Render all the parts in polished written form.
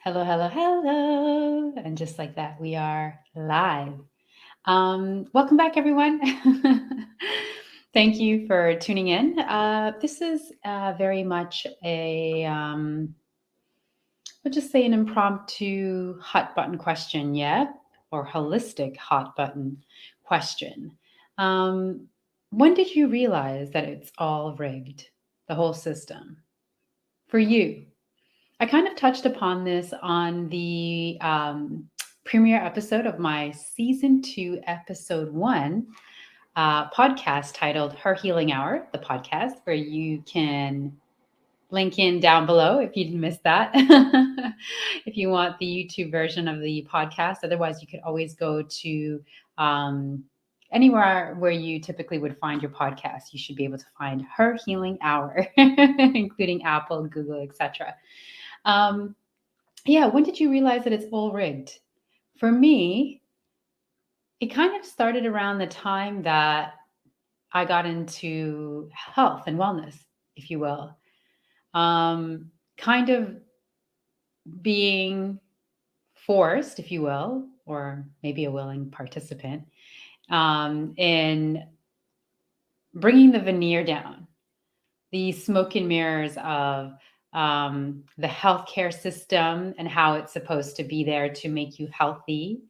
Hello, hello, hello. And just like that, we are live. Welcome back, everyone. Thank you for tuning in. This is very much we'll just say an impromptu hot button question, yeah? Or holistic hot button question. Um, when did you realize that it's all rigged, the whole system, for you? I kind of touched upon this on the premiere episode of my season 2, episode 1 podcast titled Her Healing Hour, the podcast, where you can link in down below if you didn't miss that. If you want the YouTube version of the podcast, otherwise, you could always go to um, anywhere where you typically would find your podcast. You should be able to find Her Healing Hour, including Apple, Google, etc. Um, yeah, when did you realize that it's all rigged? For me, it kind of started around the time that I got into health and wellness, if you will. Kind of being forced, if you will, or maybe a willing participant, in bringing the veneer down, the smoke and mirrors of the healthcare system and how it's supposed to be there to make you healthy.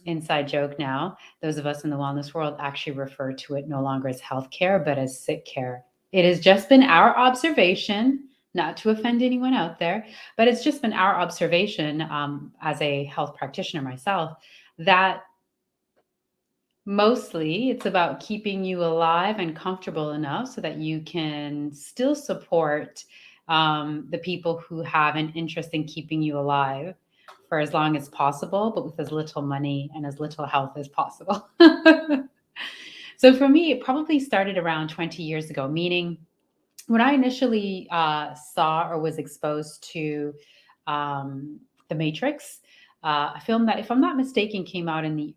Inside joke now, those of us in the wellness world actually refer to it no longer as healthcare, but as sick care. It has just been our observation, not to offend anyone out there, but it's just been our observation as a health practitioner myself that mostly it's about keeping you alive and comfortable enough so that you can still support the people who have an interest in keeping you alive for as long as possible, but with as little money and as little health as possible. So for me, it probably started around 20 years ago, meaning when I initially saw or was exposed to The Matrix, a film that, if I'm not mistaken, came out in the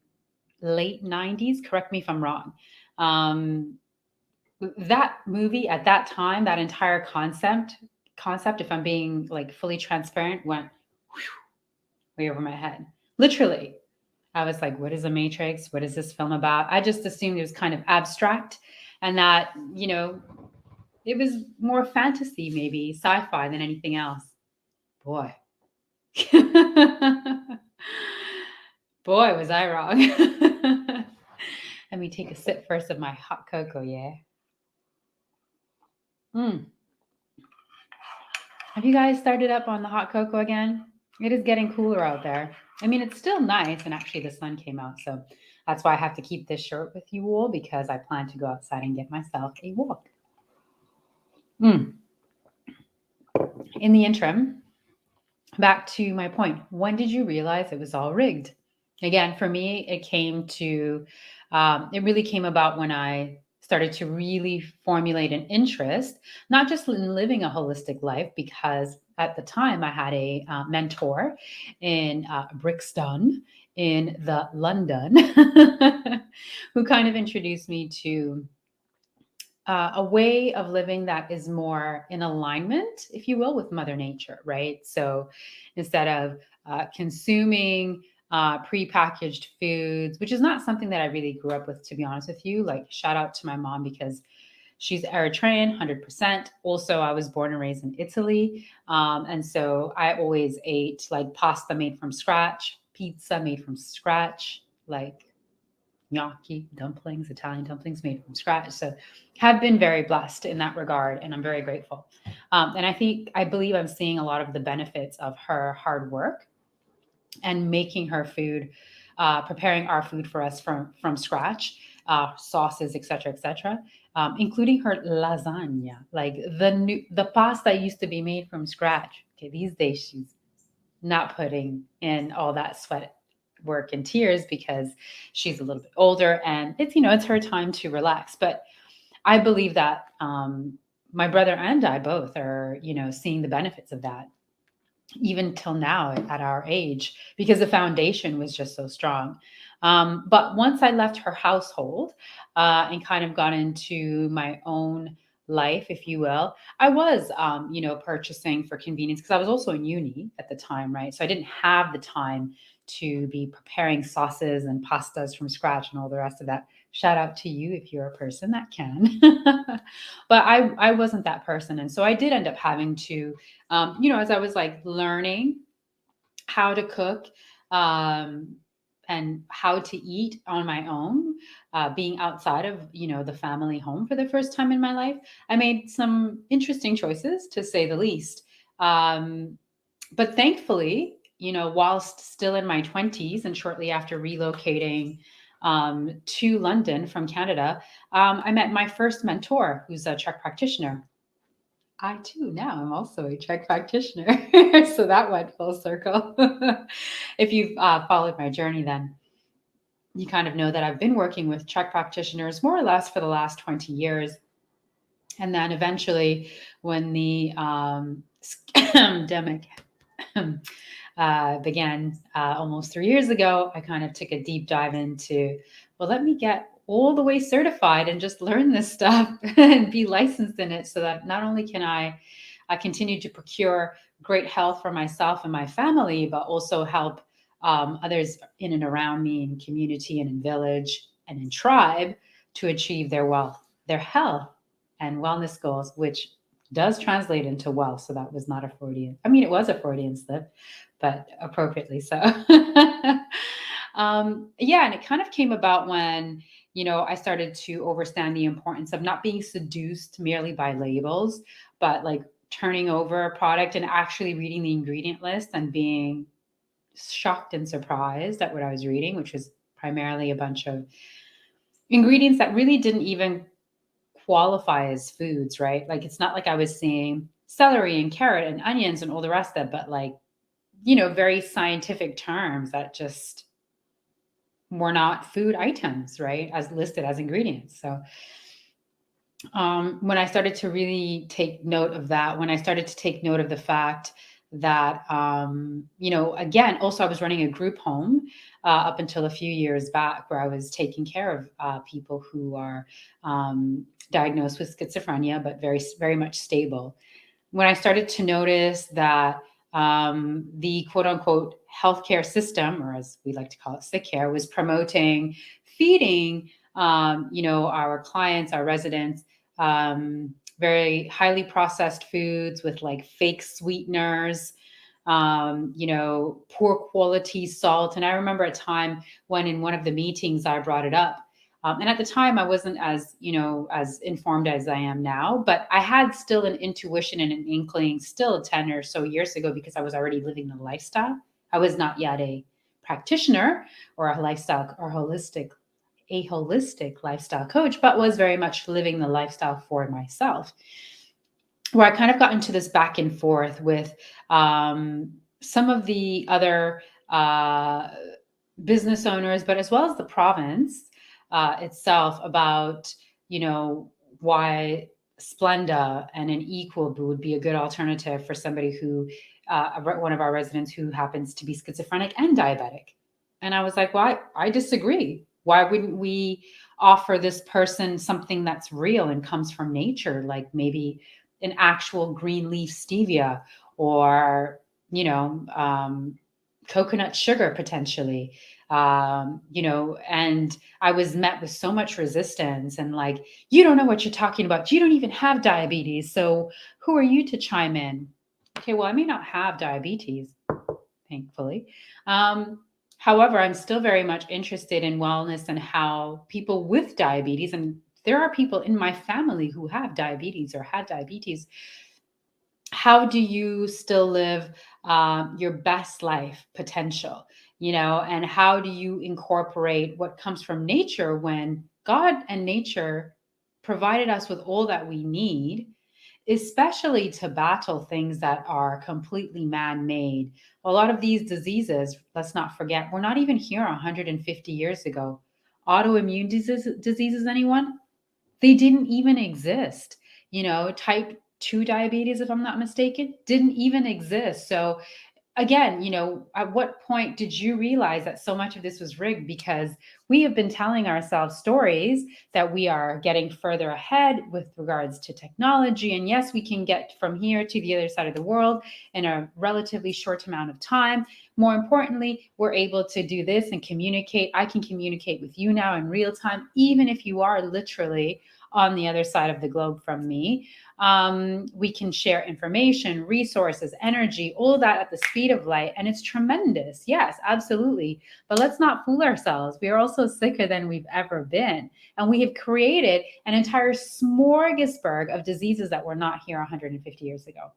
late 90s. Correct me if I'm wrong. Um, that movie at that time, that entire concept, if I'm being like fully transparent, went way over my head. Literally. I was like, what is a matrix? What is this film about? I just assumed it was kind of abstract and that, it was more fantasy, maybe sci-fi than anything else. Boy. Boy, was I wrong. Let me take a sip first of my hot cocoa, yeah? Mm. Have you guys started up on the hot cocoa again? It is getting cooler out there. I mean, it's still nice, and actually, the sun came out, so that's why I have to keep this short with you all because I plan to go outside and get myself a walk. Mm. In the interim, back to my point. When did you realize it was all rigged? Again, for me, it really came about when I started to really formulate an interest, not just in living a holistic life, because at the time I had a mentor in Brixton in the London who kind of introduced me to a way of living that is more in alignment, if you will, with Mother Nature, right? So instead of consuming prepackaged foods, which is not something that I really grew up with, to be honest with you, like shout out to my mom because she's Eritrean, 100%. Also, I was born and raised in Italy. And so I always ate like pasta made from scratch, pizza made from scratch, like gnocchi dumplings, Italian dumplings made from scratch. So have been very blessed in that regard, and I'm very grateful. And I believe I'm seeing a lot of the benefits of her hard work and making her food, preparing our food for us from scratch, sauces, etc., including her lasagna, like the pasta used to be made from scratch. Okay, these days she's not putting in all that sweat work and tears because she's a little bit older and it's her time to relax. But I believe that my brother and I both are seeing the benefits of that even till now at our age because the foundation was just so strong. But once I left her household and kind of got into my own life, if you will, I was, purchasing for convenience because I was also in uni at the time, right? So I didn't have the time to be preparing sauces and pastas from scratch and all the rest of that. Shout out to you if you're a person that can. But I wasn't that person. And so I did end up having to, as I was like learning how to cook, um, and how to eat on my own, being outside of the family home for the first time in my life, I made some interesting choices, to say the least. Um, but thankfully, whilst still in my 20s and shortly after relocating to London from Canada, I met my first mentor, who's a Czech practitioner. I too now am also a Czech practitioner. So that went full circle. If you've followed my journey, then you kind of know that I've been working with Czech practitioners more or less for the last 20 years. And then eventually, when the pandemic began almost 3 years ago, I kind of took a deep dive into, well, let me get all the way certified and just learn this stuff and be licensed in it so that not only can I continue to procure great health for myself and my family, but also help others in and around me in community and in village and in tribe to achieve their wealth, their health and wellness goals, which does translate into wealth. So that was not a Freudian. I mean, it was a Freudian slip, but appropriately so. Yeah, and it kind of came about when I started to understand the importance of not being seduced merely by labels, but like turning over a product and actually reading the ingredient list and being shocked and surprised at what I was reading, which was primarily a bunch of ingredients that really didn't even qualify as foods, right? Like it's not like I was seeing celery and carrot and onions and all the rest of it, but like, very scientific terms that just were not food items, right? As listed as ingredients. So when I started to really take note of that, when I started to take note of the fact that, again, also I was running a group home up until a few years back where I was taking care of people who are diagnosed with schizophrenia, but very, very much stable. When I started to notice that the quote unquote healthcare system, or as we like to call it, sick care, was promoting feeding, our clients, our residents, very highly processed foods with like fake sweeteners, poor quality salt. And I remember a time when in one of the meetings I brought it up. And at the time, I wasn't as informed as I am now, but I had still an intuition and an inkling still 10 or so years ago because I was already living the lifestyle. I was not yet a practitioner or a lifestyle or holistic lifestyle coach, but was very much living the lifestyle for myself, where I kind of got into this back and forth with some of the other business owners, but as well as the province itself about, why Splenda and an equal would be a good alternative for somebody who, one of our residents who happens to be schizophrenic and diabetic. And I was like, well, I disagree. Why wouldn't we offer this person something that's real and comes from nature, like maybe an actual green leaf stevia or, coconut sugar potentially, and I was met with so much resistance and like, you don't know what you're talking about. You don't even have diabetes. So who are you to chime in? Okay, well, I may not have diabetes, thankfully. However, I'm still very much interested in wellness and how people with diabetes, and there are people in my family who have diabetes or had diabetes, how do you still live your best life potential, and how do you incorporate what comes from nature when God and nature provided us with all that we need, especially to battle things that are completely man-made. A lot of these diseases, let's not forget, we're not even here 150 years ago. Autoimmune diseases, anyone? They didn't even exist. Type 2 diabetes, if I'm not mistaken, didn't even exist. So again, at what point did you realize that so much of this was rigged? Because we have been telling ourselves stories that we are getting further ahead with regards to technology. And yes, we can get from here to the other side of the world in a relatively short amount of time. More importantly, we're able to do this and communicate. I can communicate with you now in real time, even if you are literally on the other side of the globe from me. We can share information, resources, energy, all of that at the speed of light. And it's tremendous. Yes, absolutely. But let's not fool ourselves. We are also sicker than we've ever been. And we have created an entire smorgasbord of diseases that were not here 150 years ago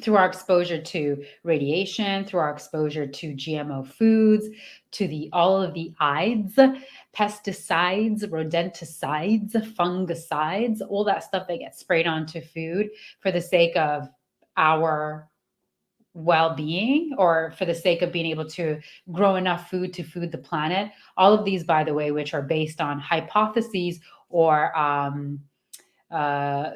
through our exposure to radiation, through our exposure to GMO foods, to the all of the ides, pesticides, rodenticides, fungicides, all that stuff that gets sprayed onto food for the sake of our well-being, or for the sake of being able to grow enough food to food the planet. All of these, by the way, which are based on hypotheses or uh,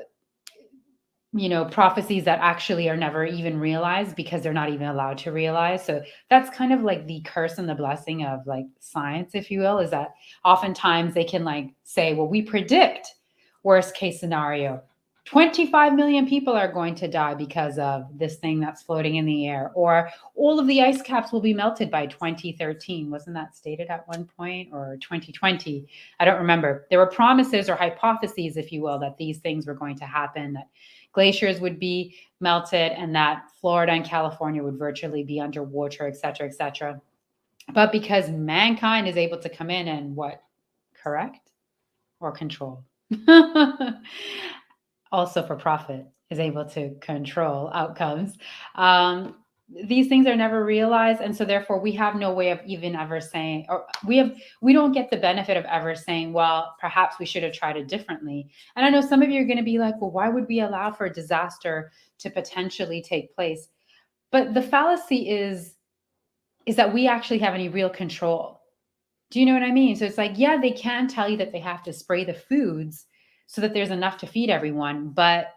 prophecies that actually are never even realized because they're not even allowed to realize. So that's kind of like the curse and the blessing of like science, if you will, is that oftentimes they can like say, well, we predict worst case scenario. 25 million people are going to die because of this thing that's floating in the air, or all of the ice caps will be melted by 2013. Wasn't that stated at one point, or 2020? I don't remember. There were promises or hypotheses, if you will, that these things were going to happen, that glaciers would be melted and that Florida and California would virtually be underwater, et cetera, et cetera. But because mankind is able to come in and what? Correct or control? Also for profit is able to control outcomes. Um, these things are never realized, and so therefore we have no way of even ever saying, or we don't get the benefit of ever saying, well, perhaps we should have tried it differently. And I know some of you are going to be like, well, why would we allow for a disaster to potentially take place? But the fallacy is that we actually have any real control. Do you know what I mean? So it's like, yeah, they can tell you that they have to spray the foods so that there's enough to feed everyone, but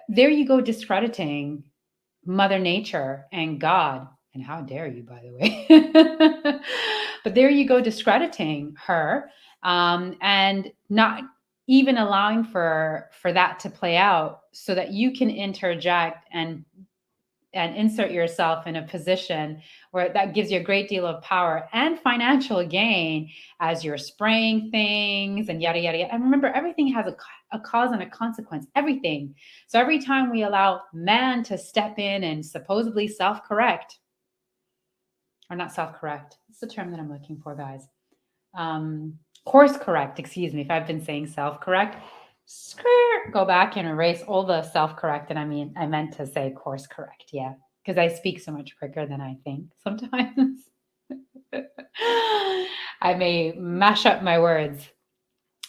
there you go, discrediting Mother Nature and God. And how dare you, by the way? But there you go, discrediting her, and not even allowing for that to play out so that you can interject and insert yourself in a position where that gives you a great deal of power and financial gain as you're spraying things and yada yada yada. And remember, everything has a cause and a consequence, everything. So every time we allow man to step in and supposedly self-correct, or not self-correct, it's the term that I'm looking for, guys. Course correct, excuse me, if I've been saying self-correct, go back and erase all the self-correct. And I meant to say course correct. Yeah. Because I speak so much quicker than I think sometimes. I may mash up my words.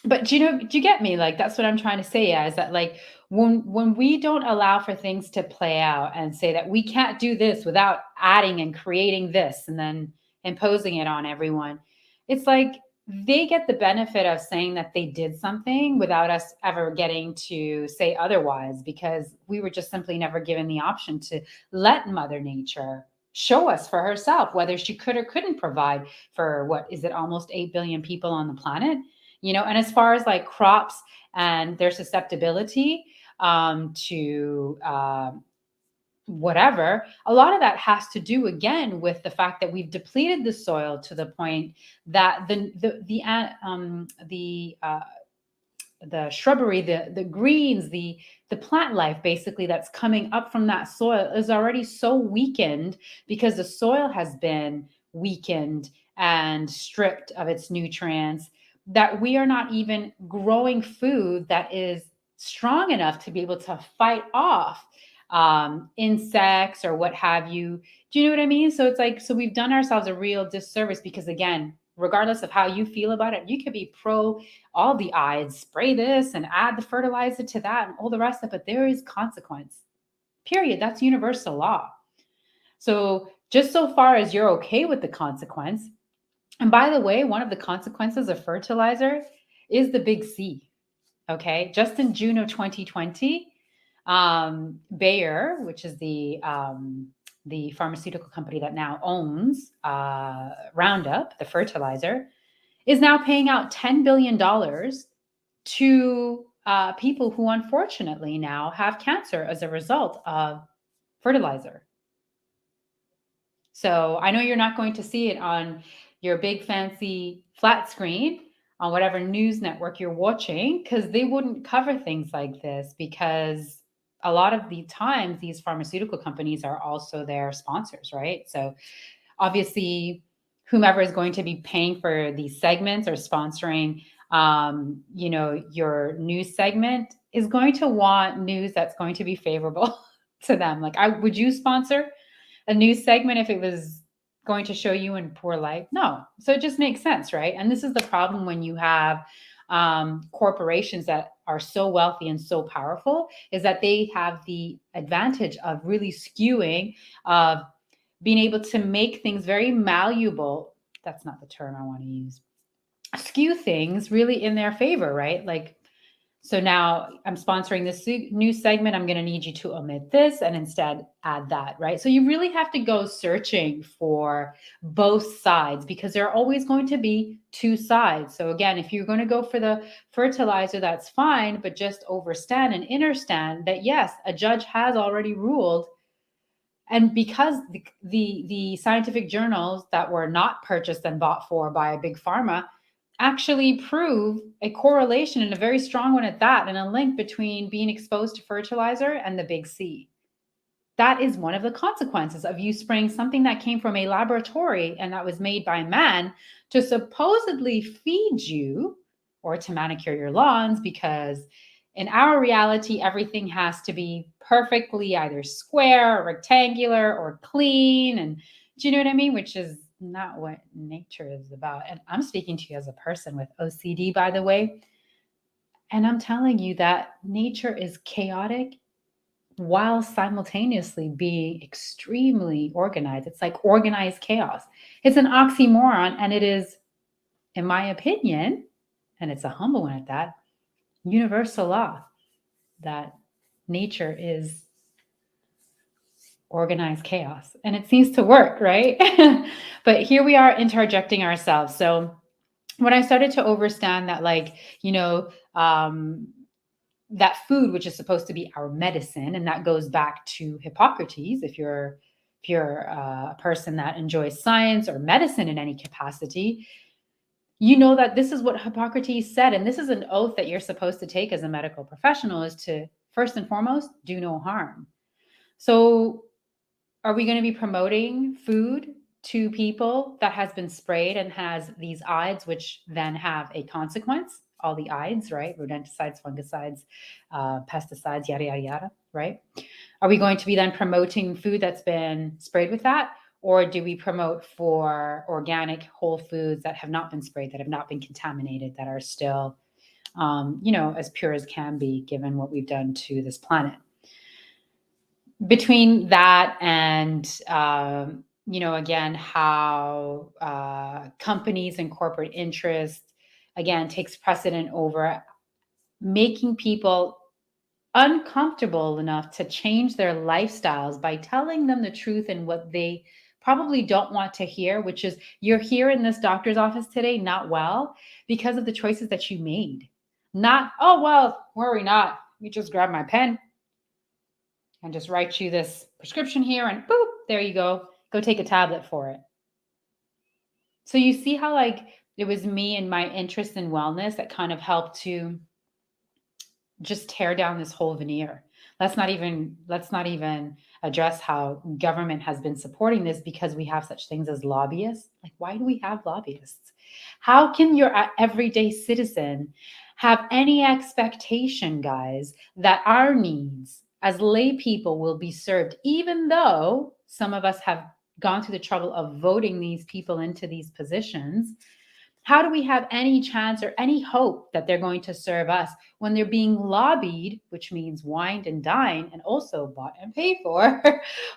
But do you get me? Like, that's what I'm trying to say. Yeah, is that like when we don't allow for things to play out and say that we can't do this without adding and creating this and then imposing it on everyone, it's like they get the benefit of saying that they did something without us ever getting to say otherwise, because we were just simply never given the option to let Mother Nature show us for herself whether she could or couldn't provide for, what is it, almost 8 billion people on the planet. And as far as like crops and their susceptibility to whatever, a lot of that has to do again with the fact that we've depleted the soil to the point that the shrubbery, the greens, the plant life basically that's coming up from that soil is already so weakened because the soil has been weakened and stripped of its nutrients, that we are not even growing food that is strong enough to be able to fight off insects or what have you. Do you know what I mean? So it's like, so we've done ourselves a real disservice, because again, regardless of how you feel about it, you could be pro all the I's, spray this and add the fertilizer to that and all the rest of it, but there is consequence. Period. That's universal law. So just so far as you're okay with the consequence, and by the way, one of the consequences of fertilizer is the big C. Okay. Just in June of 2020, Bayer, which is the the pharmaceutical company that now owns Roundup, the fertilizer, is now paying out $10 billion to people who unfortunately now have cancer as a result of fertilizer. So I know you're not going to see it on your big fancy flat screen on whatever news network you're watching, because they wouldn't cover things like this, because a lot of the times these pharmaceutical companies are also their sponsors, right? So obviously whomever is going to be paying for these segments or sponsoring your news segment is going to want news that's going to be favorable to them. Like, would you sponsor a news segment if it was going to show you in poor light? No. So it just makes sense, right? And this is the problem when you have corporations that are so wealthy and so powerful, is that they have the advantage of really skewing, of being able to make things very malleable. That's not the term I want to use. Skew things really in their favor, right? Like, so now I'm sponsoring this new segment. I'm going to need you to omit this and instead add that, right? So you really have to go searching for both sides, because there are always going to be two sides. So again, if you're going to go for the fertilizer, that's fine, but just understand and understand that yes, a judge has already ruled. And because the scientific journals that were not purchased and bought for by a big pharma actually prove a correlation, and a very strong one at that, and a link between being exposed to fertilizer and the big C. That is one of the consequences of you spraying something that came from a laboratory and that was made by man to supposedly feed you or to manicure your lawns, because in our reality, everything has to be perfectly either square or rectangular or clean. And do you know what I mean? Which is not what nature is about. And I'm speaking to you as a person with OCD, by the way. And I'm telling you that nature is chaotic while simultaneously being extremely organized. It's like organized chaos. It's an oxymoron. And it is, in my opinion, and it's a humble one at that, universal law that nature is organized chaos. And it seems to work, right? But here we are interjecting ourselves. So when I started to understand that, like, that food, which is supposed to be our medicine, and that goes back to Hippocrates. If you're a person that enjoys science or medicine in any capacity, you know that this is what Hippocrates said, and this is an oath that you're supposed to take as a medical professional, is to first and foremost do no harm. So are we going to be promoting food to people that has been sprayed and has these ides, which then have a consequence? All the ides, right? Rodenticides, fungicides, pesticides, yada, yada, yada, right? Are we going to be then promoting food that's been sprayed with that? Or do we promote for organic whole foods that have not been sprayed, that have not been contaminated, that are still, as pure as can be, given what we've done to this planet? Between that and, again, how companies and corporate interest, again, takes precedent over making people uncomfortable enough to change their lifestyles by telling them the truth and what they probably don't want to hear, which is, you're here in this doctor's office today not well because of the choices that you made. Not, oh, well, worry not. You just grab my pen and just write you this prescription here, and boop, there you go. Go take a tablet for it. So you see how, like, it was me and my interest in wellness that kind of helped to just tear down this whole veneer. Let's not even address how government has been supporting this, because we have such things as lobbyists. Like, why do we have lobbyists? How can your everyday citizen have any expectation, guys, that our needs as lay people will be served, even though some of us have gone through the trouble of voting these people into these positions? How do we have any chance or any hope that they're going to serve us when they're being lobbied, which means wined and dined and also bought and paid for,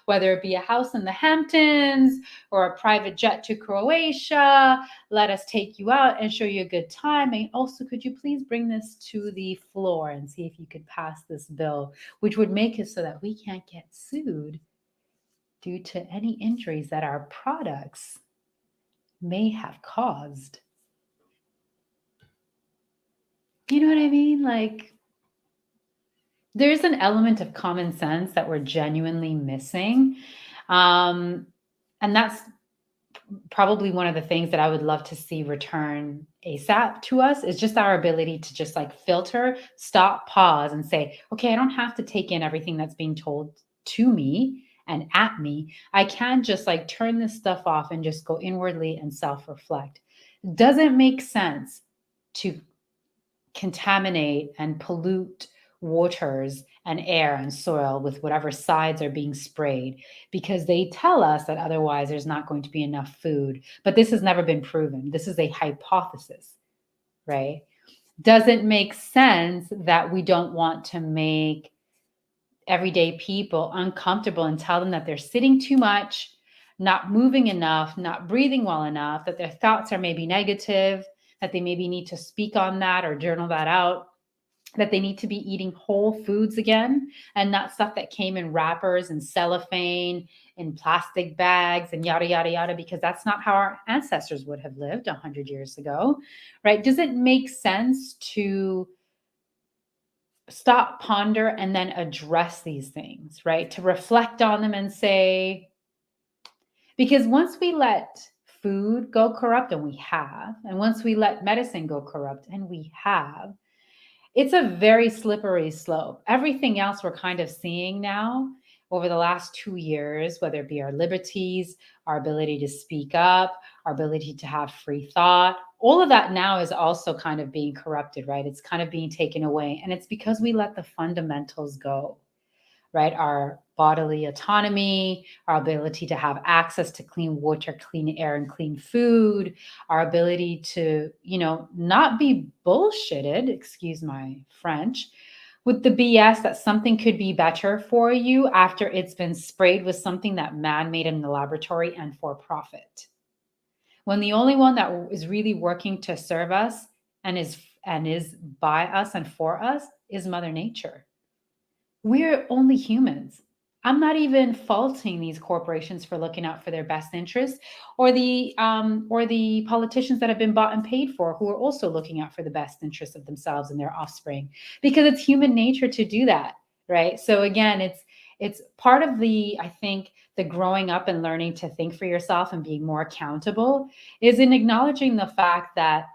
whether it be a house in the Hamptons or a private jet to Croatia? Let us take you out and show you a good time. And also, could you please bring this to the floor and see if you could pass this bill, which would make it so that we can't get sued due to any injuries that our products may have caused. You know what I mean? Like, there's an element of common sense that we're genuinely missing. Um, and that's probably one of the things that I would love to see return ASAP to us is just our ability to just like filter, stop, pause, and say, okay, I don't have to take in everything that's being told to me and at me. I can just like turn this stuff off and just go inwardly and self reflect. Doesn't make sense to contaminate and pollute waters and air and soil with whatever sides are being sprayed because they tell us that otherwise there's not going to be enough food. But this has never been proven. This is a hypothesis, right? Doesn't make sense that we don't want to make everyday people uncomfortable and tell them that they're sitting too much, not moving enough, not breathing well enough, that their thoughts are maybe negative, that they maybe need to speak on that or journal that out, that they need to be eating whole foods again and not stuff that came in wrappers and cellophane and plastic bags and yada, yada, yada, because that's not how our ancestors would have lived 100 years ago, right? Does it make sense to stop, ponder, and then address these things, right? To reflect on them and say, because once we let food go corrupt, and we have, and once we let medicine go corrupt, and we have, it's a very slippery slope. Everything else we're kind of seeing now over the last 2 years, whether it be our liberties, our ability to speak up, our ability to have free thought, all of that now is also kind of being corrupted, right? It's kind of being taken away. And it's because we let the fundamentals go, right? Our bodily autonomy, our ability to have access to clean water, clean air, and clean food, our ability to, not be bullshitted, excuse my French, with the BS that something could be better for you after it's been sprayed with something that man made in the laboratory and for profit. When the only one that is really working to serve us and is by us and for us is Mother Nature. We're only humans. I'm not even faulting these corporations for looking out for their best interests, or the politicians that have been bought and paid for who are also looking out for the best interests of themselves and their offspring, because it's human nature to do that, right? So again, it's part of the, I think, the growing up and learning to think for yourself and being more accountable is in acknowledging the fact that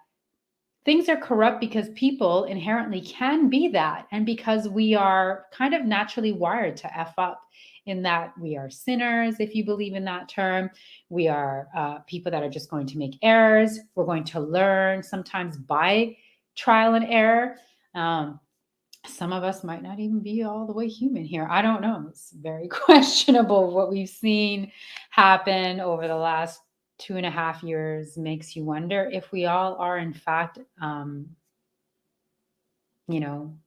things are corrupt because people inherently can be that. And because we are kind of naturally wired to F up, in that we are sinners, if you believe in that term. We are people that are just going to make errors. We're going to learn sometimes by trial and error. Some of us might not even be all the way human here. I don't know. It's very questionable what we've seen happen over the last 2.5 years. Makes you wonder if we all are, in fact, you know,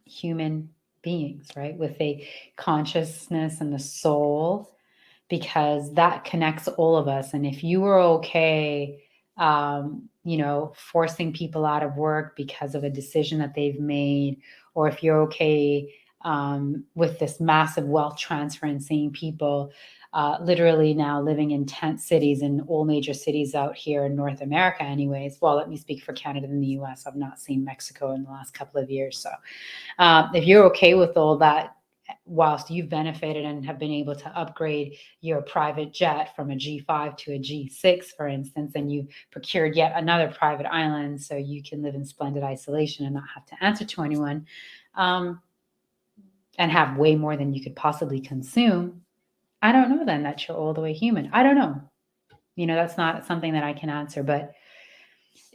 human beings, right? With a consciousness and a soul, because that connects all of us. And if you were okay, forcing people out of work because of a decision that they've made, or if you're okay with this massive wealth transfer and seeing people literally now living in tent cities in all major cities out here in North America, anyways. Well, let me speak for Canada and the US. I've not seen Mexico in the last couple of years. So if you're okay with all that, whilst you've benefited and have been able to upgrade your private jet from a G5 to a G6, for instance, and you procured yet another private island so you can live in splendid isolation and not have to answer to anyone, and have way more than you could possibly consume, I don't know then that you're all the way human. I don't know. That's not something that I can answer, but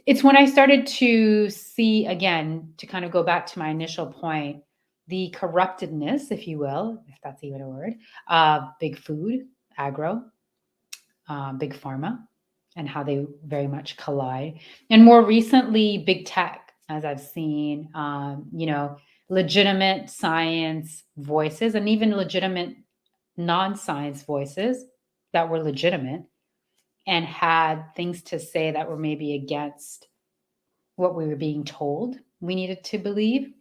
it's when I started to see, again, to kind of go back to my initial point, the corruptedness, if you will, if that's even a word, big food, agro, big pharma, and how they very much collide. And more recently, big tech, as I've seen, legitimate science voices and even legitimate non-science voices that were legitimate and had things to say that were maybe against what we were being told we needed to believe,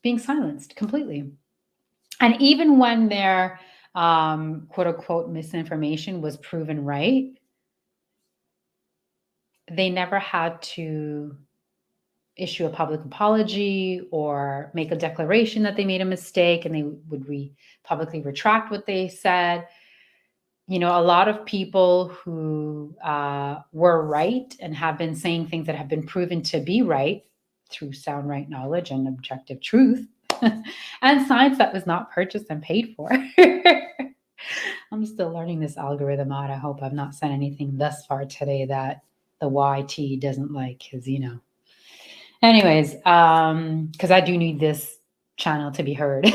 being silenced completely. And even when they're quote unquote misinformation was proven right, they never had to issue a public apology or make a declaration that they made a mistake, and they would publicly retract what they said. A lot of people who were right and have been saying things that have been proven to be right through sound right knowledge and objective truth and science that was not purchased and paid for. I'm still learning this algorithm out. I hope I've not said anything thus far today that the YT doesn't like, because, anyways, because I do need this channel to be heard.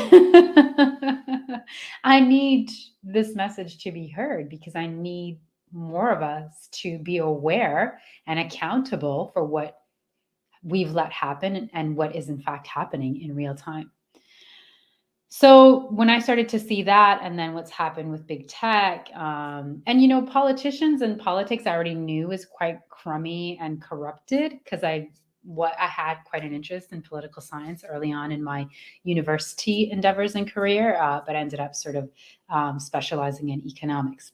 I need this message to be heard because I need more of us to be aware and accountable for what we've let happen and what is in fact happening in real time. So when I started to see that, and then what's happened with big tech, and politicians and politics, I already knew is quite crummy and corrupted, because I had quite an interest in political science early on in my university endeavors and career, but ended up sort of specializing in economics.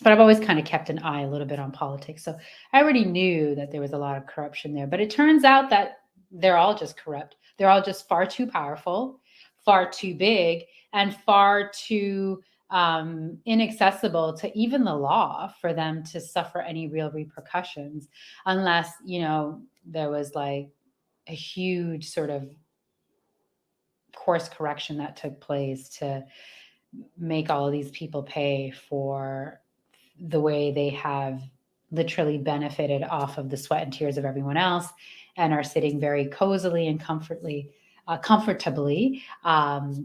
But I've always kind of kept an eye a little bit on politics, so I already knew that there was a lot of corruption there. But it turns out that they're all just corrupt. They're all just far too powerful, far too big, and far too inaccessible to even the law for them to suffer any real repercussions, unless there was like a huge sort of course correction that took place to make all of these people pay for the way they have literally benefited off of the sweat and tears of everyone else, and are sitting very cozily and comfortably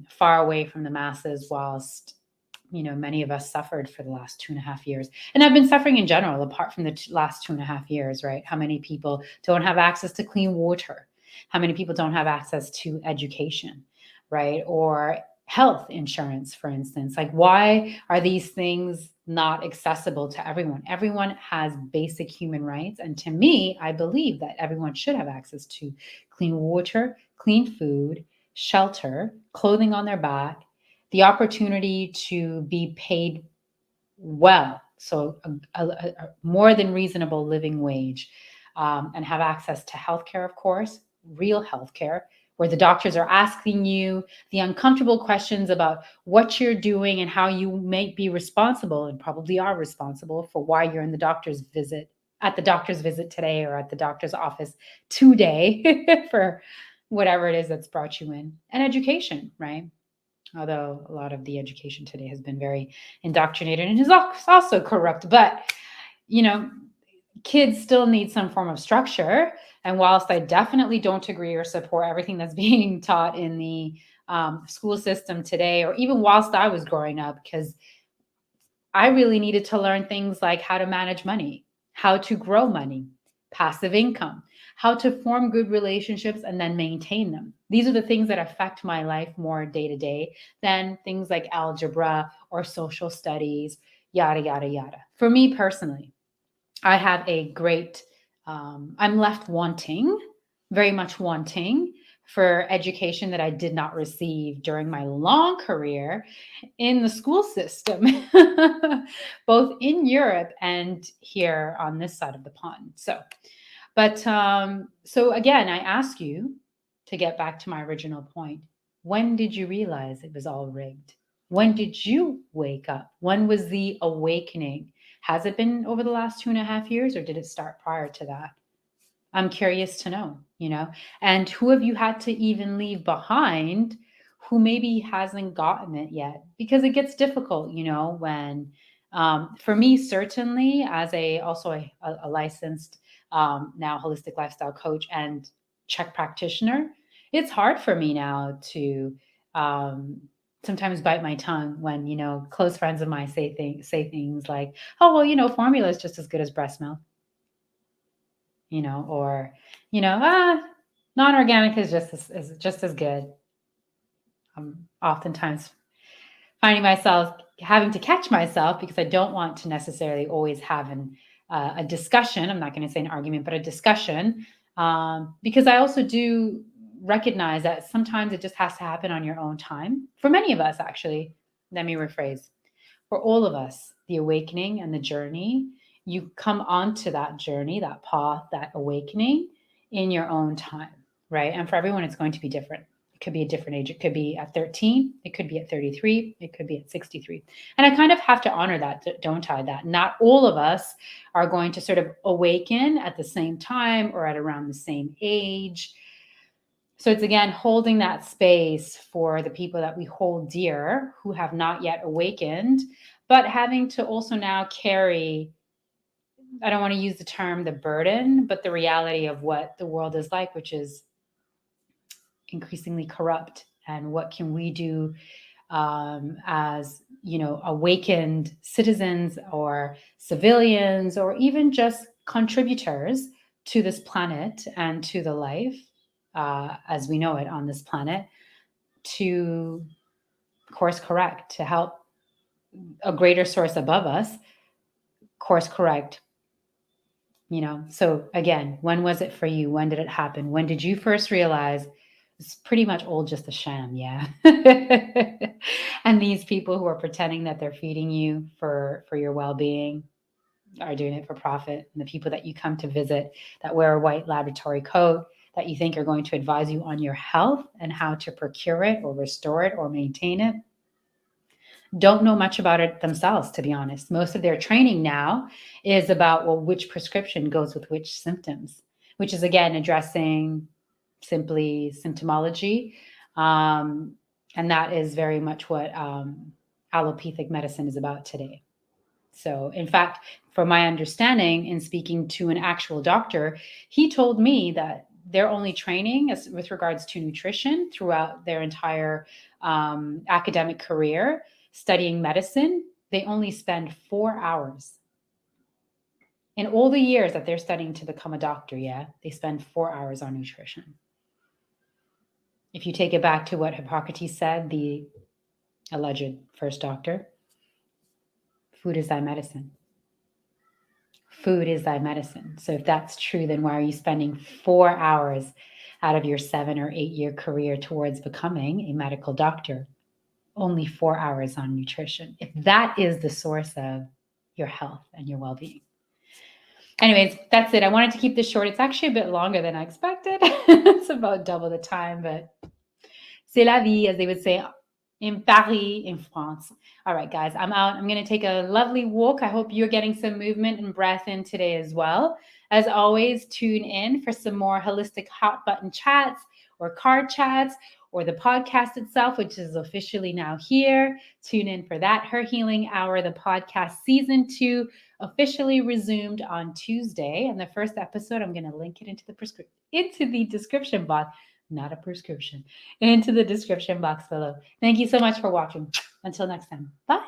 far away from the masses, whilst many of us suffered for the last 2.5 years. And I've been suffering in general, apart from the last 2.5 years, right? How many people don't have access to clean water? How many people don't have access to education, right? Or health insurance, for instance. Like, why are these things not accessible to everyone? Everyone has basic human rights. And to me, I believe that everyone should have access to clean water, clean food, shelter, clothing on their back, the opportunity to be paid well, so a more than reasonable living wage, and have access to healthcare, of course, real healthcare, where the doctors are asking you the uncomfortable questions about what you're doing and how you may be responsible, and probably are responsible, for why you're in the doctor's visit today, or at the doctor's office today for whatever it is that's brought you in. And education, right? Although a lot of the education today has been very indoctrinated and is also corrupt. But, kids still need some form of structure. And whilst I definitely don't agree or support everything that's being taught in the school system today, or even whilst I was growing up, because I really needed to learn things like how to manage money, how to grow money, passive income, how to form good relationships and then maintain them. These are the things that affect my life more day to day than things like algebra or social studies, yada, yada, yada. For me personally, I have a great, I'm left wanting, very much wanting, for education that I did not receive during my long career in the school system, both in Europe and here on this side of the pond. So again, I ask you to get back to my original point. When did you realize it was all rigged? When did you wake up? When was the awakening? Has it been over the last 2.5 years, or did it start prior to that? I'm curious to know, and who have you had to even leave behind who maybe hasn't gotten it yet? Because it gets difficult, when, for me, certainly, as also a licensed now holistic lifestyle coach and Czech practitioner, it's hard for me now to sometimes bite my tongue when close friends of mine say things like, "Oh, well, formula is just as good as breast milk," or non-organic is just as good. I'm oftentimes finding myself having to catch myself, because I don't want to necessarily always have a discussion. I'm not going to say an argument, but a discussion, because I also do recognize that sometimes it just has to happen on your own time. For many of us, actually, let me rephrase. For all of us, the awakening and the journey, you come onto that journey, that path, that awakening in your own time, right? And for everyone, it's going to be different. It could be a different age. It could be at 13. It could be at 33. It could be at 63. And I kind of have to honor that, don't I? That not all of us are going to sort of awaken at the same time or at around the same age. So it's again holding that space for the people that we hold dear who have not yet awakened, but having to also now carry, I don't want to use the term the burden, but the reality of what the world is like, which is increasingly corrupt. And what can we do as, awakened citizens or civilians or even just contributors to this planet and to the life as we know it on this planet, to course correct, to help a greater source above us course correct. So again, when was it for you? When did it happen? When did you first realize it's pretty much all just a sham? Yeah. And these people who are pretending that they're feeding you for your well-being are doing it for profit. And the people that you come to visit that wear a white laboratory coat that you think are going to advise you on your health and how to procure it or restore it or maintain it don't know much about it themselves, to be honest. Most of their training now is about, well, which prescription goes with which symptoms, which is, again, addressing simply symptomology. And that is very much what allopathic medicine is about today. So, in fact, from my understanding, in speaking to an actual doctor, he told me that their only training is with regards to nutrition throughout their entire academic career studying medicine, they only spend 4 hours. In all the years that they're studying to become a doctor, they spend 4 hours on nutrition. If you take it back to what Hippocrates said, the alleged first doctor, food is thy medicine. Food is thy medicine. So if that's true, then why are you spending 4 hours out of your 7 or 8 year career towards becoming a medical doctor? Only 4 hours on nutrition, if that is the source of your health and your well-being. Anyways, that's it. I wanted to keep this short. It's actually a bit longer than I expected. It's about double the time, but c'est la vie, as they would say in Paris, in France. All right, guys, I'm out. I'm going to take a lovely walk. I hope you're getting some movement and breath in today as well. As always, tune in for some more holistic hot button chats or card chats, or the podcast itself, which is officially now here. Tune in for that. Her Healing Hour, the podcast season 2, officially resumed on Tuesday. And the first episode, I'm going to link it into the description box, not a prescription, into the description box below. Thank you so much for watching. Until next time. Bye.